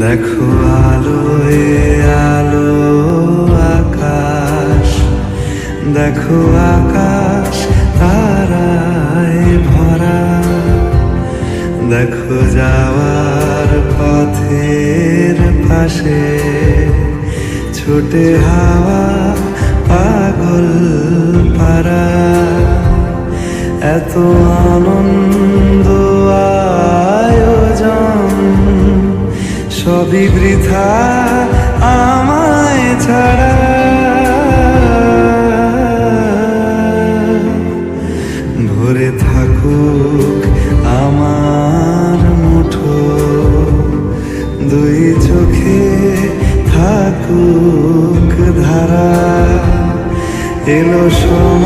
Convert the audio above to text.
দেখো আলোয় আলো আকাশ, দেখো আকাশ তারায় ভরা, দেখো যাওয়ার পথের পাশে ছোটে হাওয়া পাগল পারা। এত আনন্দ আয়োজন সবই বৃথা আমায় ছাড়া। ভরে থাকুক আমার মুঠো, দুই চোখে থাকুক ধারা। এলো সময়